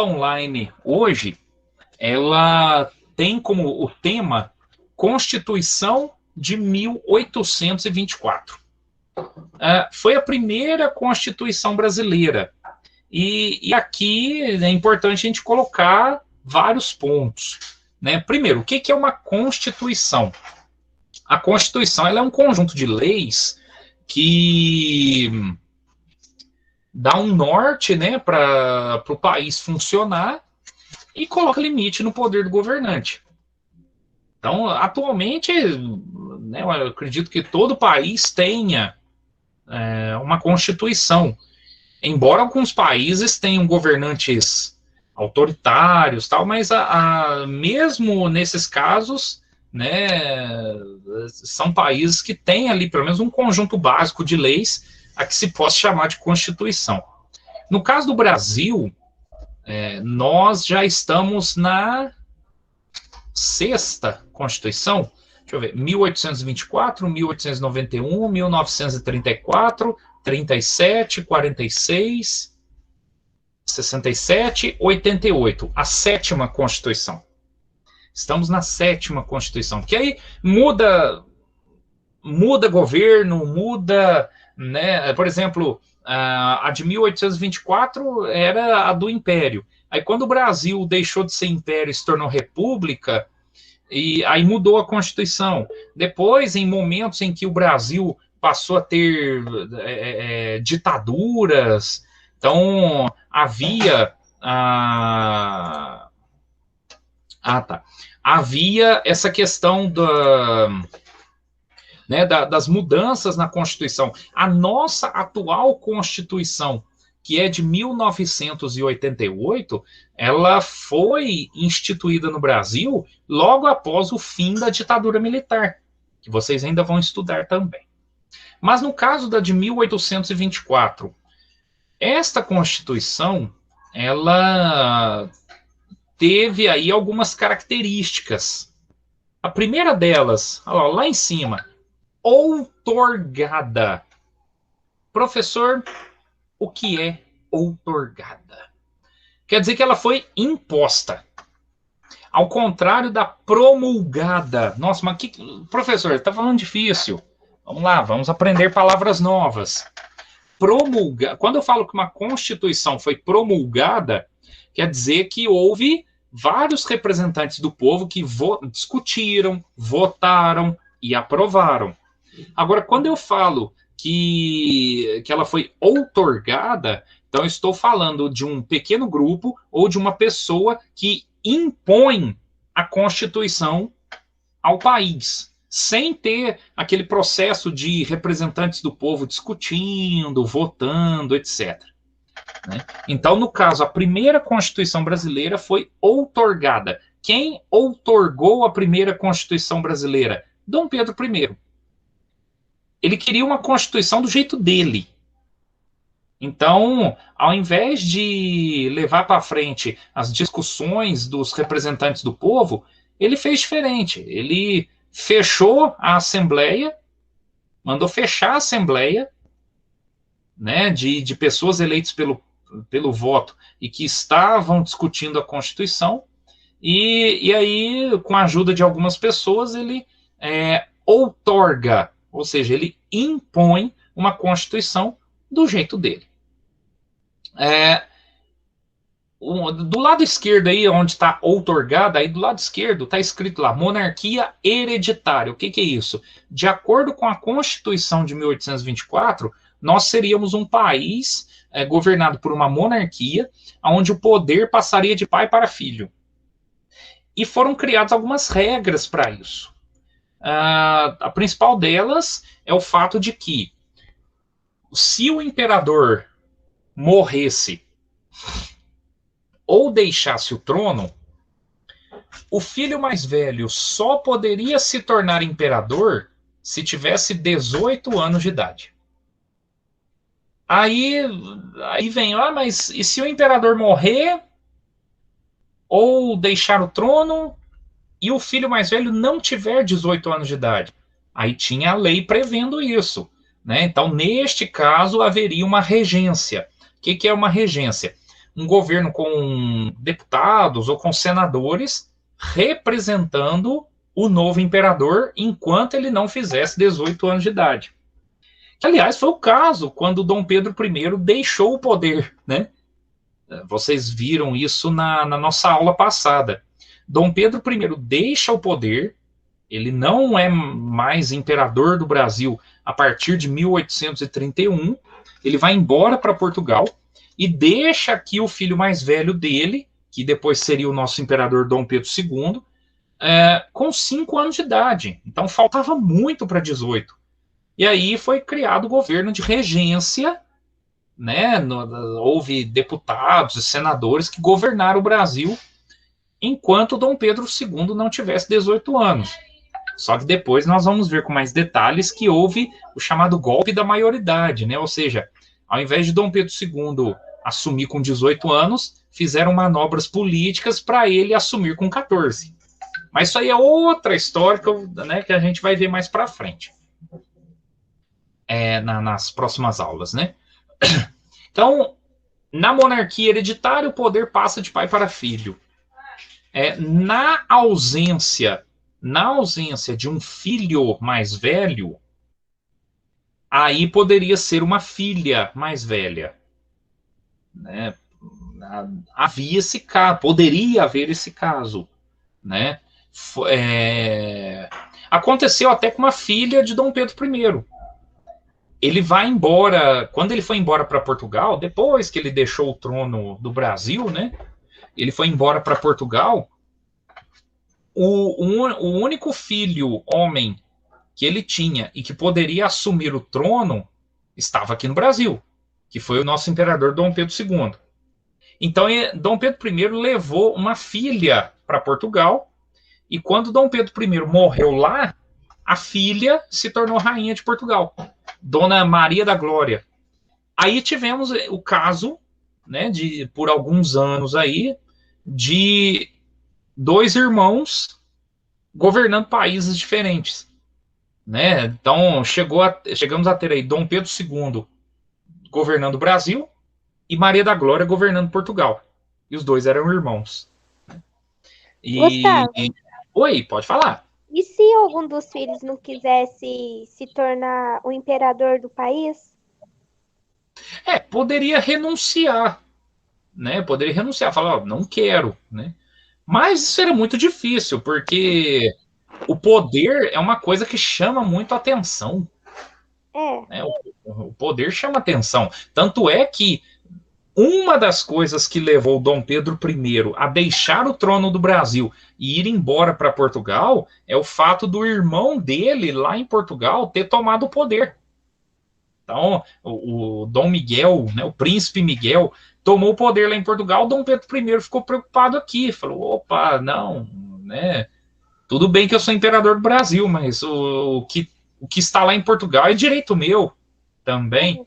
online hoje, ela tem como o tema Constituição de 1824. Foi a primeira Constituição brasileira. E aqui é importante a gente colocar vários pontos, né? Primeiro, o que é uma Constituição? A Constituição ela é um conjunto de leis que dá um norte, né, para o país funcionar e coloca limite no poder do governante. Então, atualmente, né, eu acredito que todo país tenha uma Constituição, embora alguns países tenham governantes autoritários, tal, mas mesmo nesses casos, né, são países que têm ali pelo menos um conjunto básico de leis a que se possa chamar de Constituição. No caso do Brasil, nós já estamos na sexta Constituição, deixa eu ver, 1824, 1891, 1934, 37, 46, 67, 88, a sétima Constituição. Estamos na sétima Constituição, que aí muda governo, muda, né? Por exemplo, a de 1824 era a do Império. Aí quando o Brasil deixou de ser Império e se tornou República, e aí mudou a Constituição. Depois, em momentos em que o Brasil passou a ter ditaduras, então havia havia essa questão das mudanças na Constituição. A nossa atual Constituição, que é de 1988, ela foi instituída no Brasil logo após o fim da ditadura militar, que vocês ainda vão estudar também. Mas no caso da de 1824, esta Constituição, ela teve aí algumas características. A primeira delas, lá em cima, outorgada. Professor, o que é outorgada? Quer dizer que ela foi imposta. Ao contrário da promulgada. Nossa, mas professor, está falando difícil. Vamos lá, vamos aprender palavras novas. Quando eu falo que uma Constituição foi promulgada, quer dizer que houve vários representantes do povo que discutiram, votaram e aprovaram. Agora, quando eu falo que ela foi outorgada, então eu estou falando de um pequeno grupo ou de uma pessoa que impõe a Constituição ao país, sem ter aquele processo de representantes do povo discutindo, votando, etc. Né? Então, no caso, a primeira Constituição brasileira foi outorgada. Quem outorgou a primeira Constituição brasileira? Dom Pedro I. Ele queria uma Constituição do jeito dele. Então, ao invés de levar para frente as discussões dos representantes do povo, ele fez diferente. Ele fechou a Assembleia, mandou fechar a Assembleia, né, de pessoas eleitas pelo voto e que estavam discutindo a Constituição, e aí, com a ajuda de algumas pessoas, ele outorga, ou seja, ele impõe uma Constituição do jeito dele. Do lado esquerdo aí, onde está outorgada, aí do lado esquerdo está escrito lá, monarquia hereditária. O que é isso? De acordo com a Constituição de 1824, nós seríamos um país governado por uma monarquia, onde o poder passaria de pai para filho. E foram criadas algumas regras para isso. A principal delas é o fato de que, se o imperador morresse ou deixasse o trono, o filho mais velho só poderia se tornar imperador se tivesse 18 anos de idade. Aí vem, mas e se o imperador morrer ou deixar o trono e o filho mais velho não tiver 18 anos de idade? Aí tinha a lei prevendo isso, né? Então, neste caso, haveria uma regência. O que é uma regência? um governo com deputados ou com senadores representando o novo imperador enquanto ele não fizesse 18 anos de idade. Que, aliás, foi o caso quando Dom Pedro I deixou o poder, né? Vocês viram isso na nossa aula passada. Dom Pedro I deixa o poder, ele não é mais imperador do Brasil a partir de 1831, ele vai embora para Portugal e deixa aqui o filho mais velho dele, que depois seria o nosso imperador Dom Pedro II, com 5 anos de idade. Então faltava muito para 18. E aí foi criado o governo de regência, né? Houve deputados e senadores que governaram o Brasil enquanto Dom Pedro II não tivesse 18 anos. Só que depois nós vamos ver com mais detalhes que houve o chamado golpe da maioridade, né? Ou seja, ao invés de Dom Pedro II assumir com 18 anos, fizeram manobras políticas para ele assumir com 14. Mas isso aí é outra história que a gente vai ver mais para frente, nas próximas aulas, né? Então, na monarquia hereditária, o poder passa de pai para filho. Na ausência de um filho mais velho, aí poderia ser uma filha mais velha, né? Havia esse caso, poderia haver esse caso, né? Aconteceu até com uma filha de Dom Pedro I. Ele vai embora, quando ele foi embora para Portugal, depois que ele deixou o trono do Brasil, né? Ele foi embora para Portugal. O único filho homem que ele tinha e que poderia assumir o trono estava aqui no Brasil, que foi o nosso imperador Dom Pedro II. Então, Dom Pedro I levou uma filha para Portugal, e quando Dom Pedro I morreu lá, a filha se tornou rainha de Portugal, Dona Maria da Glória. Aí tivemos o caso, né, por alguns anos aí, de 2 irmãos governando países diferentes, né? Então chegamos a ter aí Dom Pedro II governando o Brasil e Maria da Glória governando Portugal. E os 2 eram irmãos. Gustavo, Oi, pode falar. e se algum dos filhos não quisesse se tornar o imperador do país? Poderia renunciar, né? Poderia renunciar, falar, não quero, né? Mas isso era muito difícil, porque o poder é uma coisa que chama muito a atenção. Né? O poder chama atenção. Tanto é que uma das coisas que levou Dom Pedro I a deixar o trono do Brasil e ir embora para Portugal é o fato do irmão dele, lá em Portugal, ter tomado o poder. Então, o Dom Miguel, né, o príncipe Miguel, tomou o poder lá em Portugal. Dom Pedro I ficou preocupado aqui, falou: opa, não, né? Tudo bem que eu sou imperador do Brasil, mas o que está lá em Portugal é direito meu também.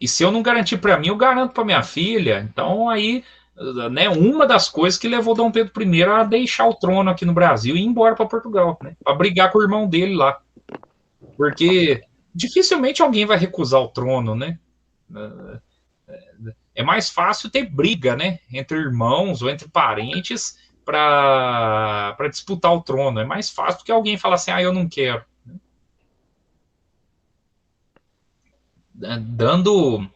E se eu não garantir para mim, eu garanto para minha filha. Então, aí, né, uma das coisas que levou Dom Pedro I a deixar o trono aqui no Brasil e ir embora para Portugal, né, para brigar com o irmão dele lá. Porque dificilmente alguém vai recusar o trono, né? É mais fácil ter briga, né, entre irmãos ou entre parentes para disputar o trono. É mais fácil do que alguém falar assim, eu não quero. Dando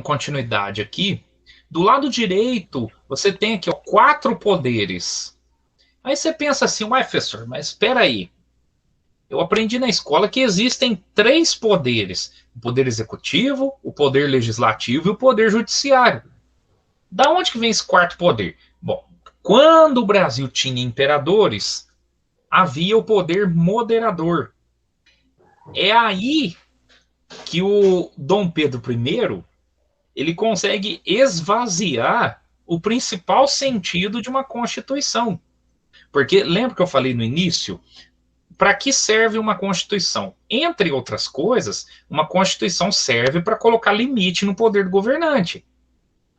continuidade aqui, do lado direito, você tem aqui 4 poderes. Aí você pensa assim, professor, mas espera aí. Eu aprendi na escola que existem 3 poderes: o poder executivo, o poder legislativo e o poder judiciário. Da onde que vem esse 4º poder? Bom, quando o Brasil tinha imperadores, havia o poder moderador. É aí que o Dom Pedro I ele consegue esvaziar o principal sentido de uma Constituição. Porque lembra que eu falei no início? Para que serve uma Constituição? Entre outras coisas, uma Constituição serve para colocar limite no poder do governante.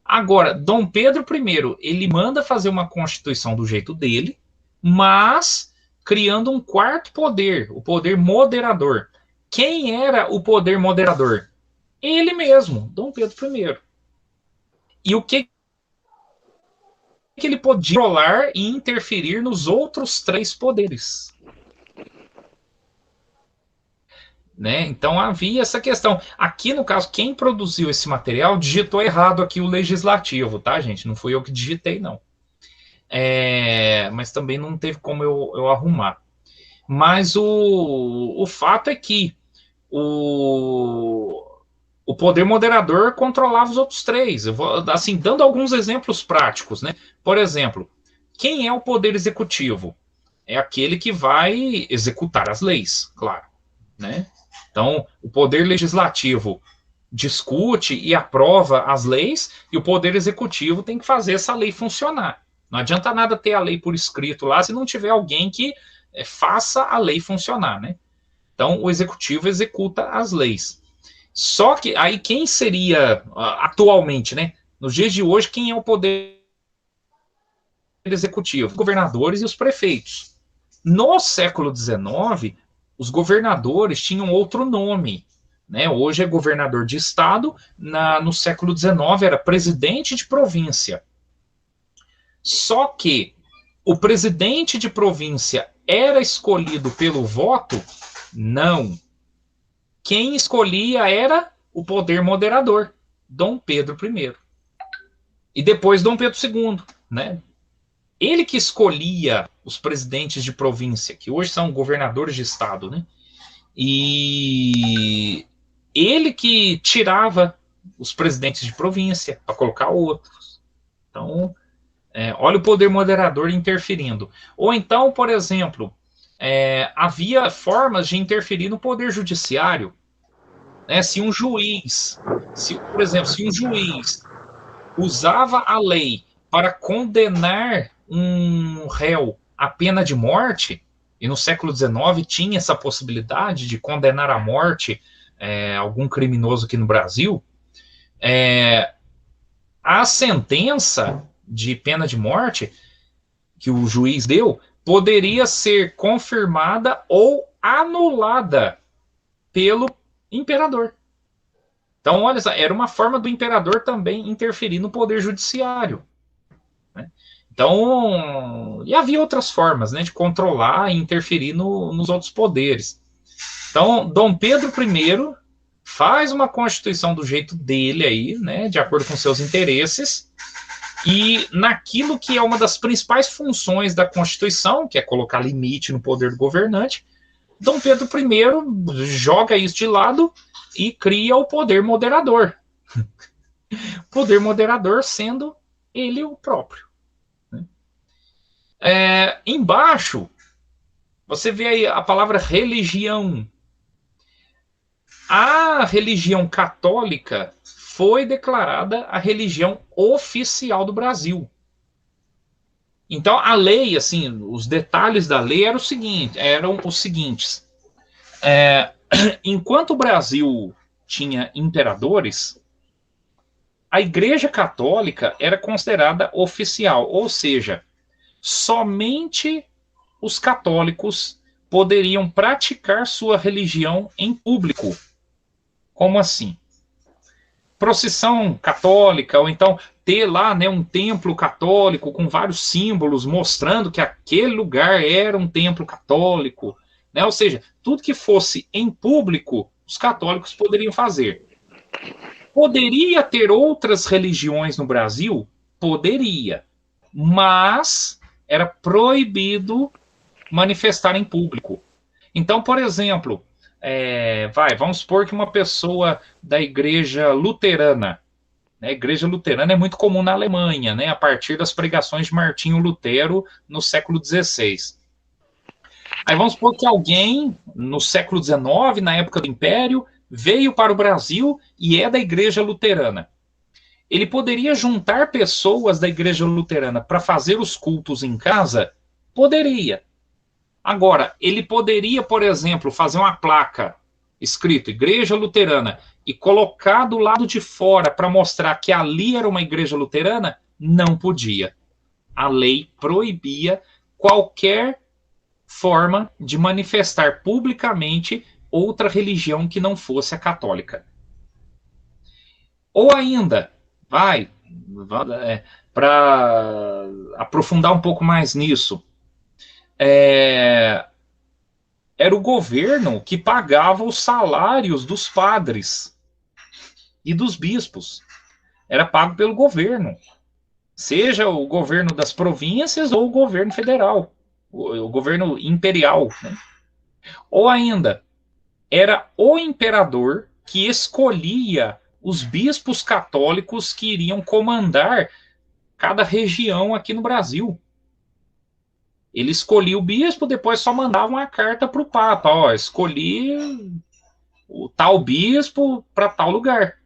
Agora, Dom Pedro I, ele manda fazer uma Constituição do jeito dele, mas criando um 4º poder, o poder moderador. Quem era o poder moderador? Ele mesmo, Dom Pedro I. E o que ele podia controlar e interferir nos outros 3 poderes. Né? Então havia essa questão. Aqui, no caso, quem produziu esse material digitou errado aqui o legislativo, tá, gente? Não fui eu que digitei, não. Mas também não teve como eu arrumar. Mas o fato é que o poder moderador controlava os outros 3. Eu vou, assim, dando alguns exemplos práticos, né? Por exemplo, quem é o poder executivo? É aquele que vai executar as leis, claro, né? Então, o poder legislativo discute e aprova as leis, e o poder executivo tem que fazer essa lei funcionar. Não adianta nada ter a lei por escrito lá se não tiver alguém que faça a lei funcionar, né? Então, o executivo executa as leis. Só que aí quem seria atualmente, né? Nos dias de hoje, quem é o poder executivo? Os governadores e os prefeitos. No século XIX, os governadores tinham outro nome. Né? Hoje é governador de estado, no século XIX era presidente de província. Só que o presidente de província era escolhido pelo voto? Não. Quem escolhia era o poder moderador, Dom Pedro I. E depois Dom Pedro II, né? Ele que escolhia os presidentes de província, que hoje são governadores de estado, né? E ele que tirava os presidentes de província para colocar outros. Então, olha o poder moderador interferindo. Ou então, por exemplo, havia formas de interferir no poder judiciário. Né? Se um juiz, por exemplo, se um juiz usava a lei para condenar um réu à pena de morte, e no século XIX tinha essa possibilidade de condenar à morte algum criminoso aqui no Brasil, a sentença de pena de morte que o juiz deu poderia ser confirmada ou anulada pelo imperador. Então, olha só, era uma forma do imperador também interferir no poder judiciário. Né? Então, e havia outras formas, né, de controlar e interferir nos outros poderes. Então, Dom Pedro I faz uma constituição do jeito dele aí, né, de acordo com seus interesses, e naquilo que é uma das principais funções da Constituição, que é colocar limite no poder do governante, Dom Pedro I joga isso de lado e cria o poder moderador. Poder moderador sendo ele o próprio. Embaixo, você vê aí a palavra religião. A religião católica foi declarada a religião oficial do Brasil. Então, a lei, assim, os detalhes da lei eram os seguintes. Enquanto o Brasil tinha imperadores, a Igreja Católica era considerada oficial, ou seja, somente os católicos poderiam praticar sua religião em público. Como assim? Procissão católica, ou então ter lá, né, um templo católico com vários símbolos mostrando que aquele lugar era um templo católico, né? Ou seja, tudo que fosse em público, os católicos poderiam fazer. Poderia ter outras religiões no Brasil? Poderia, mas era proibido manifestar em público. Então, por exemplo, vamos supor que uma pessoa da igreja luterana, né, a igreja luterana é muito comum na Alemanha, né, a partir das pregações de Martinho Lutero no século XVI. Aí vamos supor que alguém, no século XIX, na época do Império, veio para o Brasil e é da igreja luterana. Ele poderia juntar pessoas da igreja luterana para fazer os cultos em casa? Poderia. Agora, ele poderia, por exemplo, fazer uma placa escrito Igreja Luterana e colocar do lado de fora para mostrar que ali era uma igreja luterana? Não podia. A lei proibia qualquer forma de manifestar publicamente outra religião que não fosse a católica. Ou ainda, para aprofundar um pouco mais nisso, era o governo que pagava os salários dos padres e dos bispos. Era pago pelo governo, seja o governo das províncias ou o governo federal, o governo imperial, né? Ou ainda, era o imperador que escolhia os bispos católicos que iriam comandar cada região aqui no Brasil. Ele escolhia o bispo, depois só mandava uma carta para o Papa: ó, escolhi o tal bispo para tal lugar.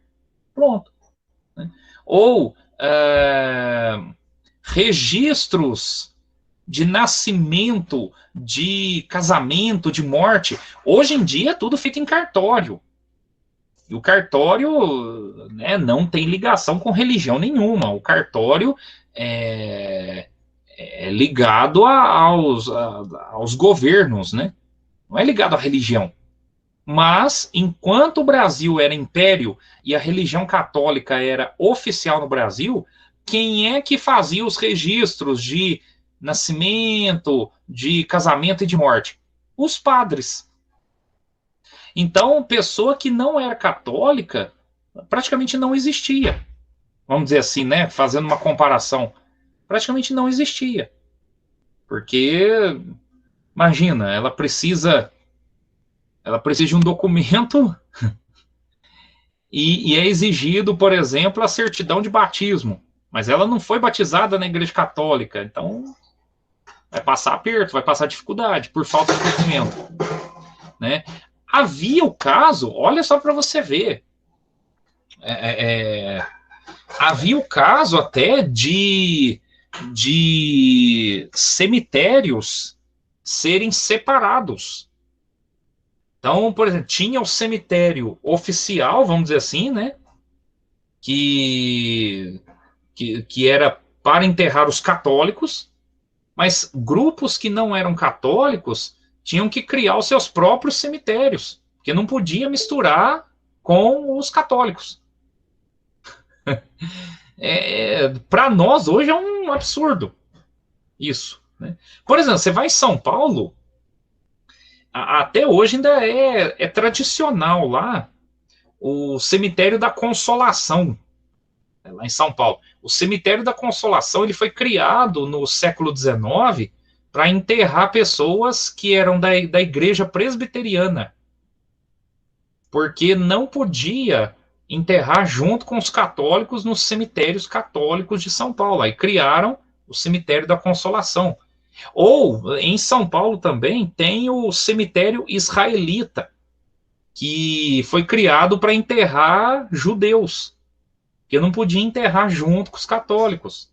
Pronto. Ou registros de nascimento, de casamento, de morte. Hoje em dia tudo fica em cartório. E o cartório, né, não tem ligação com religião nenhuma. O cartório é ligado aos governos, né? Não é ligado à religião. Mas, enquanto o Brasil era império e a religião católica era oficial no Brasil, quem é que fazia os registros de nascimento, de casamento e de morte? Os padres. Então, pessoa que não era católica praticamente não existia. Vamos dizer assim, né? Fazendo uma comparação, praticamente não existia. Porque, imagina, ela precisa de um documento e é exigido, por exemplo, a certidão de batismo. Mas ela não foi batizada na igreja católica, então vai passar aperto, vai passar dificuldade por falta de documento, né? Havia o caso, olha só para você ver, havia o caso até de cemitérios serem separados. Então, por exemplo, tinha o cemitério oficial, vamos dizer assim, né? Que era para enterrar os católicos, mas grupos que não eram católicos tinham que criar os seus próprios cemitérios, porque não podia misturar com os católicos. Para nós, hoje, é um absurdo isso, né? Por exemplo, você vai em São Paulo, até hoje ainda é tradicional lá o cemitério da Consolação, lá em São Paulo. O cemitério da Consolação ele foi criado no século XIX para enterrar pessoas que eram da igreja presbiteriana, porque não podia enterrar junto com os católicos nos cemitérios católicos de São Paulo. Aí criaram o cemitério da Consolação. Ou, em São Paulo também, tem o cemitério israelita, que foi criado para enterrar judeus, que não podia enterrar junto com os católicos.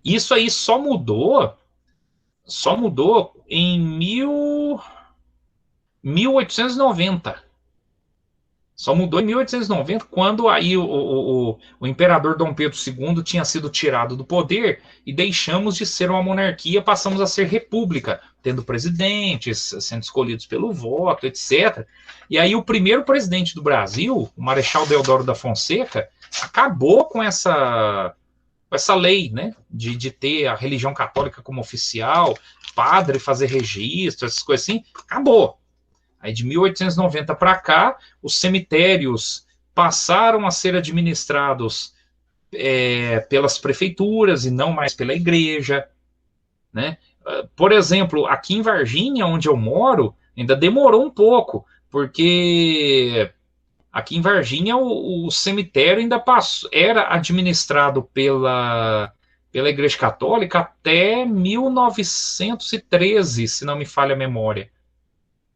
Isso aí só mudou em 1890. Só mudou em 1890, quando aí o imperador Dom Pedro II tinha sido tirado do poder e deixamos de ser uma monarquia, passamos a ser república, tendo presidentes, sendo escolhidos pelo voto, etc. E aí o primeiro presidente do Brasil, o Marechal Deodoro da Fonseca, acabou com essa lei, né, de ter a religião católica como oficial, padre fazer registro, essas coisas assim, acabou. Aí de 1890 para cá, os cemitérios passaram a ser administrados pelas prefeituras e não mais pela igreja, né? Por exemplo, aqui em Varginha, onde eu moro, ainda demorou um pouco, porque aqui em Varginha o cemitério ainda era administrado pela Igreja Católica até 1913, se não me falha a memória.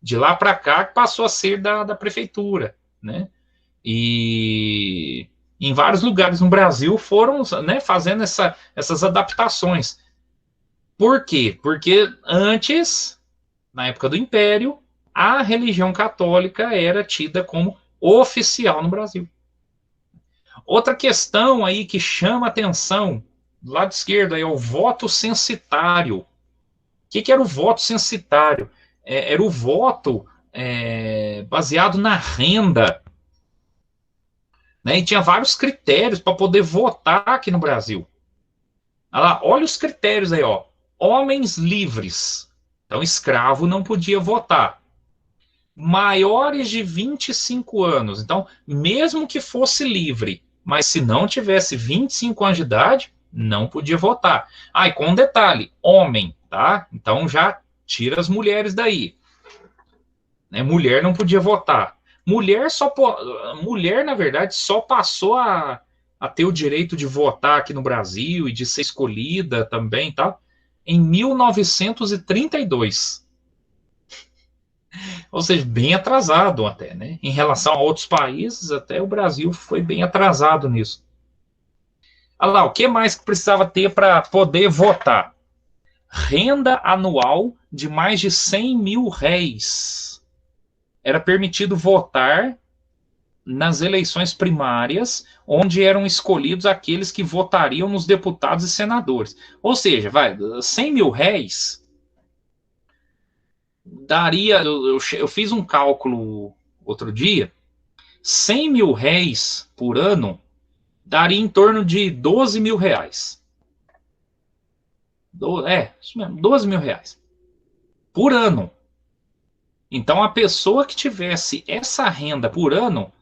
De lá para cá passou a ser da prefeitura, né? E em vários lugares no Brasil foram, né, fazendo essas adaptações. Por quê? Porque antes, na época do Império, a religião católica era tida como oficial no Brasil. Outra questão aí que chama atenção do lado esquerdo é o voto censitário. O que era o voto censitário? Era o voto baseado na renda. né? E tinha vários critérios para poder votar aqui no Brasil. Olha os critérios aí, ó. Homens livres. Então, escravo não podia votar. Maiores de 25 anos. Então, mesmo que fosse livre, mas se não tivesse 25 anos de idade, não podia votar. E com um detalhe, homem, tá? Então já tira as mulheres daí. Né? Mulher não podia votar. Mulher, na verdade, só passou a ter o direito de votar aqui no Brasil e de ser escolhida também, tá? Em 1932. Ou seja, bem atrasado até, né? Em relação a outros países, até o Brasil foi bem atrasado nisso. Olha lá, o que mais que precisava ter para poder votar? Renda anual de mais de 100 mil réis. Era permitido votar nas eleições primárias, onde eram escolhidos aqueles que votariam nos deputados e senadores. Ou seja, 100 mil réis daria. Eu fiz um cálculo outro dia: 100 mil réis por ano daria em torno de 12 mil reais. Isso mesmo, 12 mil reais por ano. Então, a pessoa que tivesse essa renda por ano,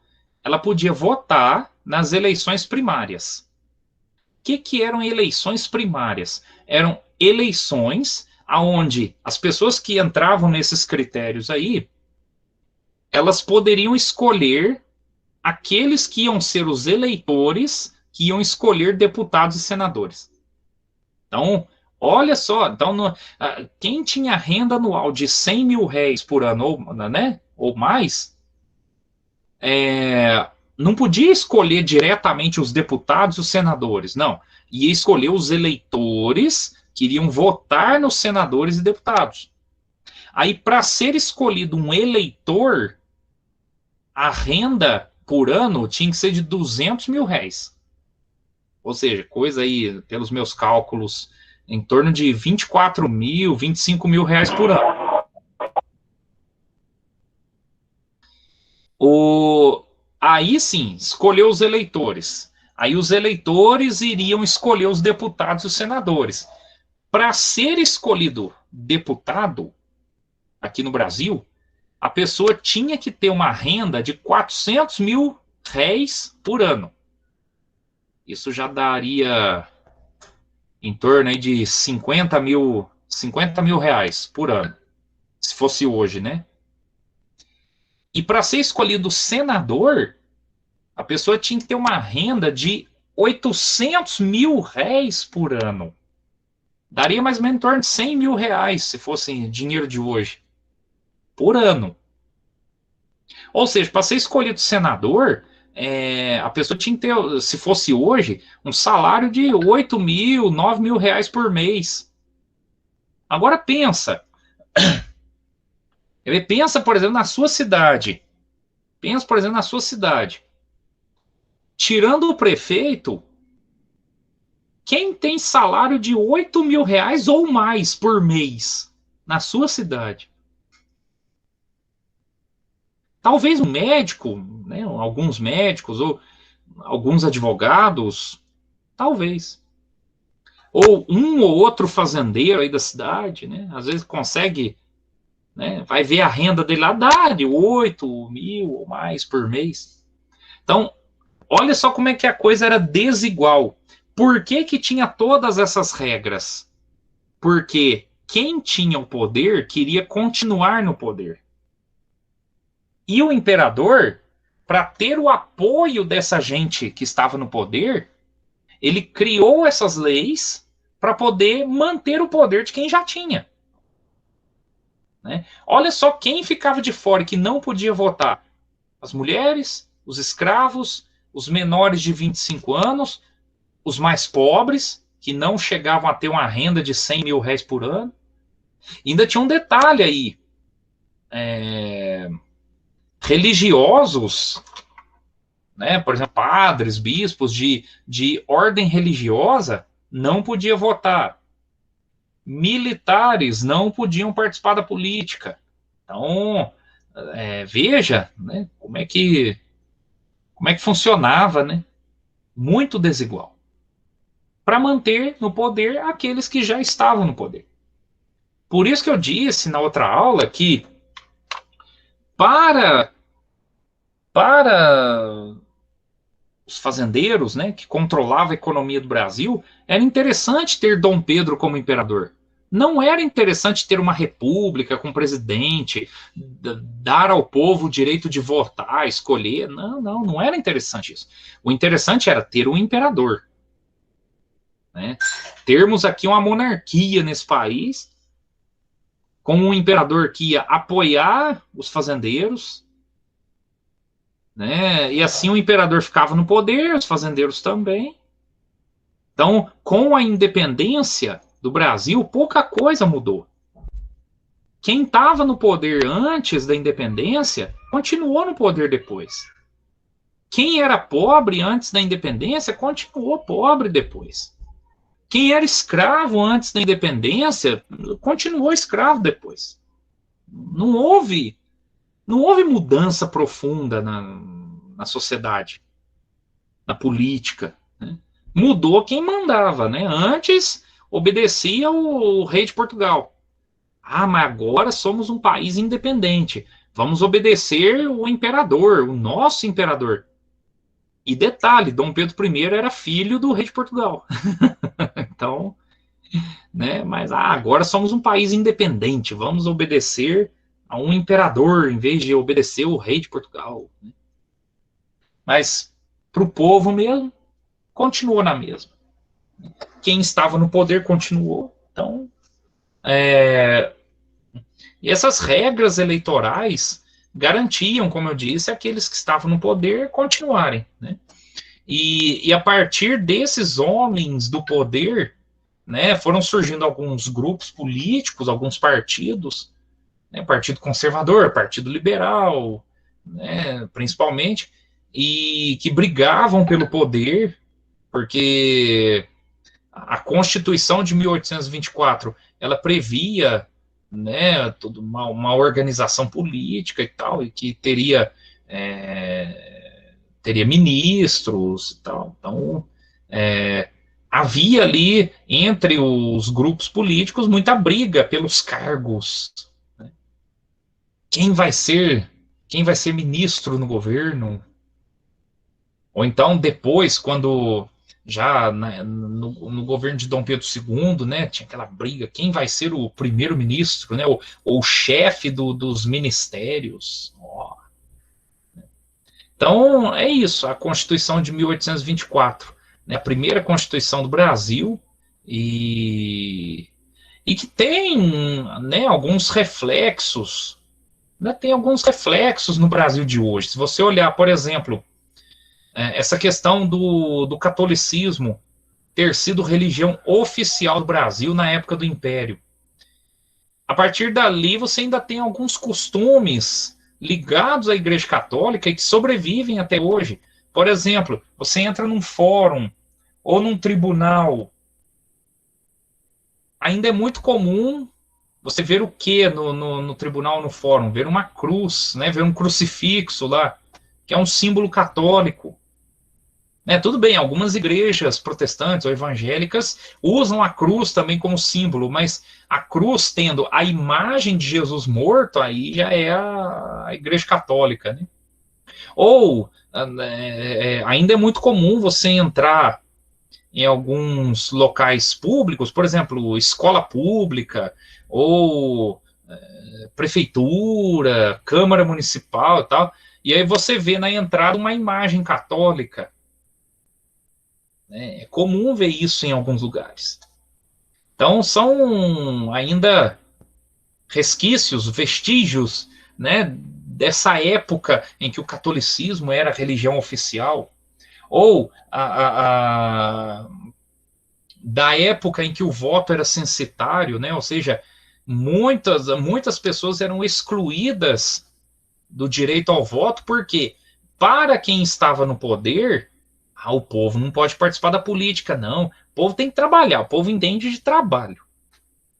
ela podia votar nas eleições primárias. O que eram eleições primárias? Eram eleições onde as pessoas que entravam nesses critérios aí, elas poderiam escolher aqueles que iam ser os eleitores que iam escolher deputados e senadores. Então, olha só, então, quem tinha renda anual de 100 mil réis por ano, né, ou mais, não podia escolher diretamente os deputados e os senadores, não. Ia escolher os eleitores que iriam votar nos senadores e deputados. Aí, para ser escolhido um eleitor, a renda por ano tinha que ser de 200 mil réis. Ou seja, coisa aí, pelos meus cálculos, em torno de 24 mil, 25 mil reais por ano. Aí sim, escolheu os eleitores. Aí os eleitores iriam escolher os deputados e os senadores. Para ser escolhido deputado aqui no Brasil, a pessoa tinha que ter uma renda de 400 mil réis por ano. Isso já daria em torno aí de 50 mil reais por ano, se fosse hoje, né? E para ser escolhido senador, a pessoa tinha que ter uma renda de 800 mil réis por ano. Daria mais ou menos em torno de 100 mil reais, se fosse dinheiro de hoje, por ano. Ou seja, para ser escolhido senador, a pessoa tinha que ter, se fosse hoje, um salário de 8 mil, 9 mil reais por mês. Agora pensa, por exemplo, na sua cidade. Pensa, por exemplo, na sua cidade. Tirando o prefeito, quem tem salário de 8 mil reais ou mais por mês na sua cidade? Talvez um médico, né, alguns médicos, ou alguns advogados, talvez. Ou um ou outro fazendeiro aí da cidade, né? Às vezes consegue, né? Vai ver a renda dele lá, dá de 8 mil ou mais por mês. Então, olha só como é que a coisa era desigual. Por que que tinha todas essas regras? Porque quem tinha o poder queria continuar no poder. E o imperador, para ter o apoio dessa gente que estava no poder, ele criou essas leis para poder manter o poder de quem já tinha. Né? Olha só quem ficava de fora e que não podia votar: as mulheres, os escravos, os menores de 25 anos, os mais pobres, que não chegavam a ter uma renda de 100 mil réis por ano. E ainda tinha um detalhe aí: religiosos, né, por exemplo, padres, bispos de ordem religiosa, não podia votar. Militares não podiam participar da política. Então, veja, né, como é como é que funcionava, né? Muito desigual. Para manter no poder aqueles que já estavam no poder. Por isso que eu disse na outra aula que para para os fazendeiros, né, que controlavam a economia do Brasil, era interessante ter Dom Pedro como imperador. Não era interessante ter uma república com presidente, dar ao povo o direito de votar, escolher. Não era interessante isso. O interessante era ter um imperador. Né? Termos aqui uma monarquia nesse país, com um imperador que ia apoiar os fazendeiros, né? E assim o imperador ficava no poder, os fazendeiros também. Então, com a independência do Brasil, pouca coisa mudou. Quem estava no poder antes da independência continuou no poder depois. Quem era pobre antes da independência continuou pobre depois. Quem era escravo antes da independência continuou escravo depois. Não houve mudança profunda na sociedade, na política. Né? Mudou quem mandava. Né? Antes obedecia o rei de Portugal. Ah, mas agora somos um país independente. Vamos obedecer o imperador, o nosso imperador. E detalhe, Dom Pedro I era filho do rei de Portugal. Então, né, mas agora somos um país independente, vamos obedecer a um imperador em vez de obedecer o rei de Portugal. Mas para o povo mesmo, continuou na mesma. Quem estava no poder continuou. Então, e essas regras eleitorais garantiam, como eu disse, aqueles que estavam no poder continuarem. Né? E a partir desses homens do poder, né, foram surgindo alguns grupos políticos, alguns partidos, né, Partido Conservador, Partido Liberal, né, principalmente, e que brigavam pelo poder, porque a Constituição de 1824 ela previa, né, toda uma organização política e tal, e que teria ministros e tal. Então, havia ali entre os grupos políticos muita briga pelos cargos. Né? Quem vai ser ministro no governo? Ou então depois, quando já no governo de Dom Pedro II, né, tinha aquela briga, quem vai ser o primeiro-ministro, né, ou o chefe dos ministérios. Oh. Então, é isso, a Constituição de 1824, né, a primeira Constituição do Brasil, e que tem, né, alguns reflexos, né, tem alguns reflexos no Brasil de hoje. Se você olhar, por exemplo, essa questão do catolicismo ter sido religião oficial do Brasil na época do Império. A partir dali, você ainda tem alguns costumes ligados à Igreja Católica e que sobrevivem até hoje. Por exemplo, você entra num fórum ou num tribunal, ainda é muito comum você ver o que no tribunal, no fórum? Ver uma cruz, né? Ver um crucifixo lá, que é um símbolo católico. Né? Tudo bem, algumas igrejas protestantes ou evangélicas usam a cruz também como símbolo, mas a cruz tendo a imagem de Jesus morto, aí já é a Igreja Católica. Né? Ou ainda é muito comum você entrar em alguns locais públicos, por exemplo, escola pública, ou prefeitura, Câmara Municipal e tal, e aí você vê na entrada uma imagem católica. É comum ver isso em alguns lugares. Então, são ainda resquícios, vestígios, né, dessa época em que o catolicismo era a religião oficial, ou da época em que o voto era censitário, né, ou seja, muitas pessoas eram excluídas do direito ao voto, porque para quem estava no poder, o povo não pode participar da política, não. O povo tem que trabalhar, o povo entende de trabalho.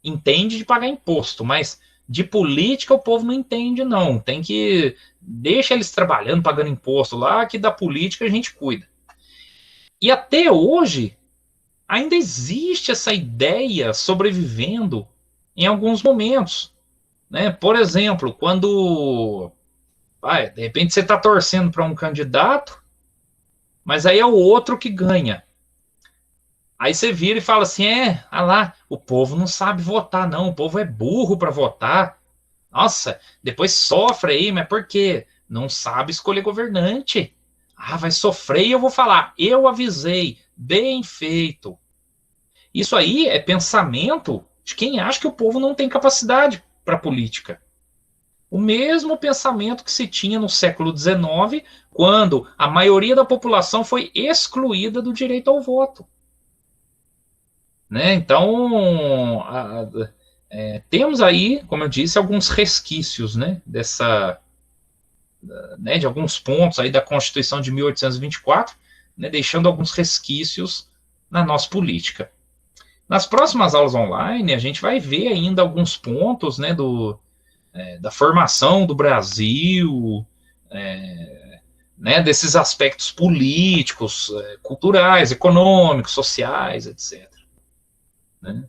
Entende de pagar imposto, mas de política o povo não entende, não. Tem que deixa eles trabalhando, pagando imposto lá, que da política a gente cuida. E até hoje, ainda existe essa ideia sobrevivendo em alguns momentos, né? Por exemplo, quando, de repente você está torcendo para um candidato, mas aí é o outro que ganha. Aí você vira e fala assim, lá, o povo não sabe votar não, o povo é burro para votar. Nossa, depois sofre aí, mas por quê? Não sabe escolher governante. Vai sofrer e eu vou falar, eu avisei, bem feito. Isso aí é pensamento de quem acha que o povo não tem capacidade para política. O mesmo pensamento que se tinha no século XIX, quando a maioria da população foi excluída do direito ao voto. Né? Então, temos aí, como eu disse, alguns resquícios, né, de alguns pontos aí da Constituição de 1824, né, deixando alguns resquícios na nossa política. Nas próximas aulas online, a gente vai ver ainda alguns pontos, né, da formação do Brasil, né, desses aspectos políticos, culturais, econômicos, sociais, etc. Né?